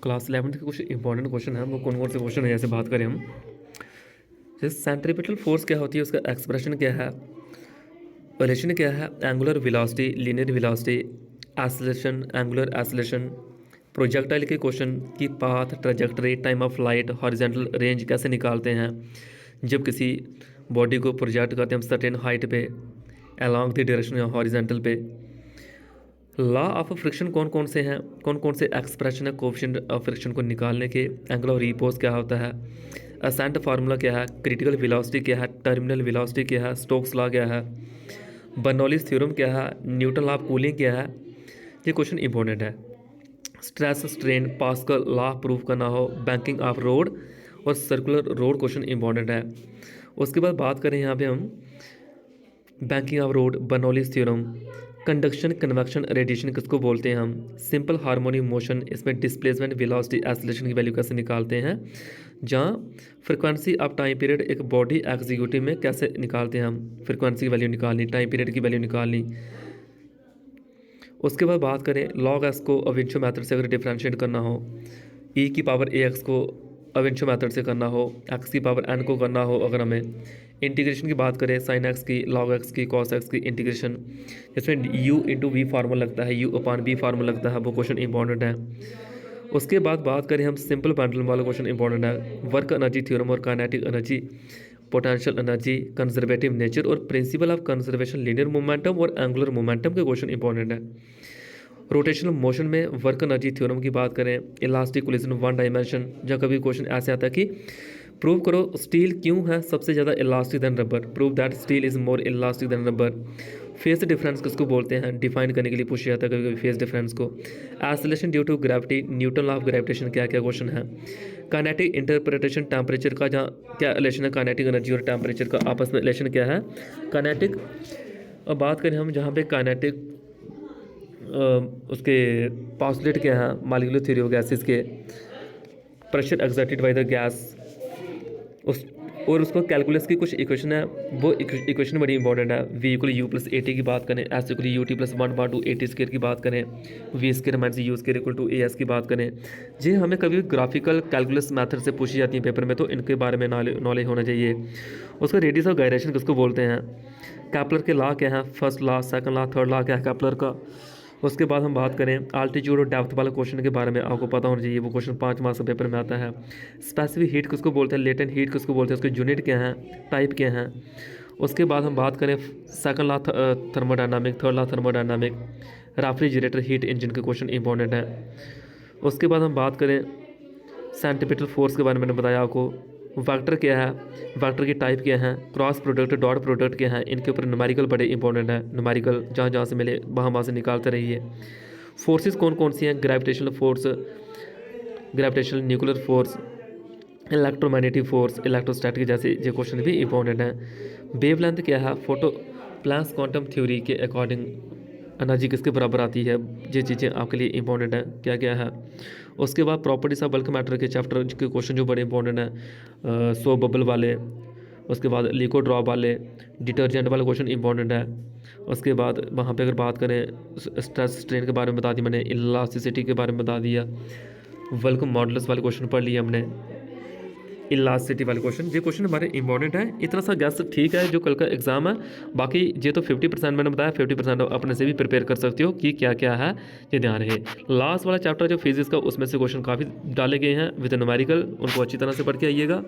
Class 11th के कुछ important question हैं, वो कौन कौन से क्वेश्चन है, जैसे बात करें हम। जैसे सेंट्रीपिटल फोर्स क्या होती है, उसका एक्सप्रेशन क्या है, रिलेशन क्या है, angular velocity, linear velocity, acceleration, angular acceleration, projectile के क्वेश्चन की path, trajectory, time of flight, horizontal range कैसे निकालते हैं जब किसी बॉडी को प्रोजेक्ट करते हैं हम सर्टेन हाइट पे अलॉन्ग द डायरेक्शन या हॉरिजॉन्टल पे। लॉ ऑफ फ्रिक्शन कौन कौन से हैं, कौन कौन से एक्सप्रेशन है कोफिशिएंट ऑफ फ्रिक्शन को निकालने के, एंगल ऑफ रिपोज क्या होता है, असेंट फार्मूला क्या है, क्रिटिकल वेलोसिटी क्या है, टर्मिनल वेलोसिटी क्या है, स्टोक्स लॉ क्या है, बर्नौलीज थ्योरम क्या है, न्यूटन लॉ ऑफ कूलिंग क्या है। ये क्वेश्चन इंपॉर्टेंट है। Stress strain pascal law prove करना हो, बैंकिंग ऑफ रोड और सर्कुलर रोड क्वेश्चन इंपॉर्टेंट है। उसके बाद बात करें यहाँ पे हम banking of road, Bernoulli's theorem, conduction, convection, radiation किसको बोलते हैं हम, सिंपल हार्मोनिक मोशन, इसमें डिस्प्लेसमेंट, वेलोसिटी, एक्सेलरेशन की वैल्यू कैसे निकालते हैं, जहाँ फ्रिक्वेंसी ऑफ टाइम पीरियड एक बॉडी एग्जीक्यूटिव में कैसे निकालते हैं हम, फ्रिक्वेंसी की वैल्यू निकालनी, टाइम पीरियड की वैल्यू निकालनी। उसके बाद बात करें लॉग एक्स को अविंशो मेथड से अगर डिफ्रेंशिएट करना हो, ई की पावर ए एक्स को अविंशो मेथड से करना हो, एक्स की पावर एन को करना हो, अगर हमें इंटीग्रेशन की बात करें साइन एक्स की, लॉग एक्स की, कॉस एक्स की इंटीग्रेशन, जिसमें यू इंटू वी फार्मूला लगता है, यू अपॉन बी फार्मूला लगता है, वो क्वेश्चन इंपॉर्टेंट है। उसके बाद बात करें हम सिंपल पेंडुलम वाला क्वेश्चन इंपॉर्टेंट है, वर्क एनर्जी थ्योरम और kinetic energy, potential energy, conservative nature और principle of conservation, linear momentum और एंगुलर मोमेंटम के क्वेश्चन इंपॉर्टेंट है। रोटेशनल मोशन में वर्क एनर्जी थ्योरम की बात करें, इलास्टिक कोलिजन वन डायमेंशन, जहाँ कभी क्वेश्चन ऐसे आता है कि प्रूव करो स्टील क्यों है सबसे ज़्यादा elastic than rubber, prove that steel is more elastic than rubber. Phase difference किसको बोलते हैं, डिफाइन करने के लिए पूछा जाता है कभी कभी फेस डिफरेंस को। Acceleration due to gravity, Newton law of gravitation, क्या क्या क्वेश्चन है। काइनेटिक इंटरप्रिटेशन, टेम्परेचर का जहाँ क्या रिलेशन है, काइनेटिक एनर्जी और टेम्परेचर का आपस में रिलेशन क्या है, काइनेटिक। अब बात करें हम जहाँ पे काइनेटिक उसके पॉस्टुलेट क्या है, मॉलिक्यूलर थ्योरी ऑफ गैसेस के, pressure exerted by the gas, उस और उसको कैलकुलस की कुछ इक्वेशन है, वो इक्वेशन बड़ी इंपॉर्टेंट है। V equal u plus a t की बात करें, s equal u t plus one bar two a t square की बात करें, v square minus u square equal two a s की बात करें। जी हमें कभी ग्राफिकल कैलकुलस मेथड से पूछी जाती है पेपर में, तो इनके बारे में नॉलेज होना चाहिए। उसका रेडियस ऑफ गायरेशन किसको बोलते हैं, कैपलर के लॉ क्या है, first law, second law, third law क्या है कैपलर का। उसके बाद हम बात करें आल्टीट्यूड और डेप्थ वाले क्वेश्चन के बारे में, आपको पता होना चाहिए, वो क्वेश्चन 5 मार्क्स पेपर में आता है। स्पेसिफिक हीट किसको बोलते हैं, लेटेंट हीट किसको बोलते हैं, उसके यूनिट क्या हैं, टाइप क्या हैं। उसके बाद हम बात करें second law thermodynamic, third law thermodynamic, refrigerator heat engine के क्वेश्चन इंपॉर्टेंट है। उसके बाद हम बात करें सेंटीपिटल फोर्स के बारे में मैंने बताया आपको, वेक्टर क्या है, वेक्टर की टाइप क्या है, क्रॉस प्रोडक्ट, डॉट प्रोडक्ट क्या है, इनके ऊपर न्यूमेरिकल बड़े इंपॉर्टेंट है, न्यूमेरिकल जहाँ जहाँ से मिले वहाँ से निकालते रहिए। फोर्सेस कौन कौन सी हैं, gravitational force, gravitational nuclear force, electromagnetic force, electrostatic, जैसे ये क्वेश्चन भी इंपॉर्टेंट है। वेवलेंथ क्या है, फोटो प्लैंक्स क्वांटम थ्योरी के अकॉर्डिंग एनर्जी किसके बराबर आती है, ये चीज़ें आपके लिए इंपॉर्टेंट है क्या क्या है। उसके बाद प्रॉपर्टीज ऑफ बल्क मैटर के चैप्टर के क्वेश्चन जो बड़े इंपॉर्टेंट हैं, सो बबल वाले, उसके बाद लिक्विड ड्रॉप वाले, डिटर्जेंट वाले क्वेश्चन इंपॉर्टेंट है। उसके बाद वहाँ पे अगर बात करें स्ट्रेस स्ट्रेन के बारे में बता दी मैंने, इलास्टिसिटी के बारे में बता दिया, बल्क मॉडुलस वाले क्वेश्चन पढ़ लिए हमने, इलास्टिसिटी वाले क्वेश्चन, ये क्वेश्चन हमारे इंपॉर्टेंट है। इतना सा गैस ठीक है जो कल का एग्जाम है, बाकी ये तो 50% मैंने बताया, 50% अपने से भी प्रिपेयर कर सकते हो कि क्या क्या है, ये ध्यान रहे। लास्ट वाला चैप्टर जो फिजिक्स का, उसमें से क्वेश्चन काफ़ी डाले गए हैं विद न्यूमेरिकल, उनको अच्छी तरह से पढ़ के आइएगा।